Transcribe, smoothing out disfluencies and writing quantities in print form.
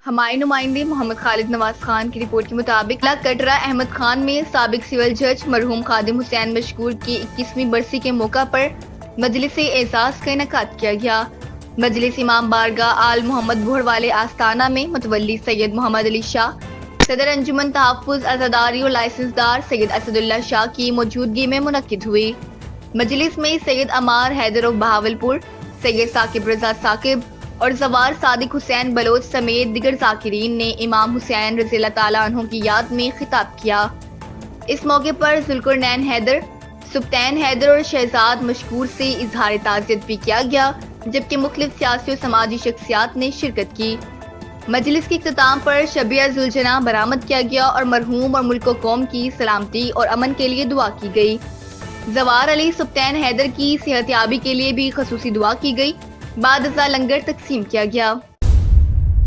ہمارے نمائندے محمد خالد نواز خان کی رپورٹ کے مطابق ضلع کٹرہ احمد خان میں سابق سول جج مرحوم خادم حسین مشکور کی 21ویں برسی کے موقع پر مجلس اعزاز کا انعقاد کیا گیا۔ مجلس امام بارگاہ آل محمد بہڑ والے آستانہ میں متولی سید محمد علی شاہ، صدر انجمن تحفظ عزاداری اور لائسنس دار سید اسد اللہ شاہ کی موجودگی میں منعقد ہوئی۔ مجلس میں سید عمار حیدر و بہاولپور، سید ثاقب رضا ثاقب اور زوار صادق حسین بلوچ سمیت دیگر ذاکرین نے امام حسین رضی اللہ تعالیٰ عنہ کی یاد میں خطاب کیا۔ اس موقع پر ذوالقرنین حیدر، سبطین حیدر اور شہزاد مشکور سے اظہار تعزیت بھی کیا گیا، جبکہ مختلف سیاسی و سماجی شخصیات نے شرکت کی۔ مجلس کے اختتام پر شبیہ ذوالجناح برآمد کیا گیا اور مرحوم اور ملک و قوم کی سلامتی اور امن کے لیے دعا کی گئی۔ زوار علی سبطین حیدر کی صحت یابی کے لیے بھی خصوصی دعا کی گئی۔ بعد ازاں لنگر تقسیم کیا گیا۔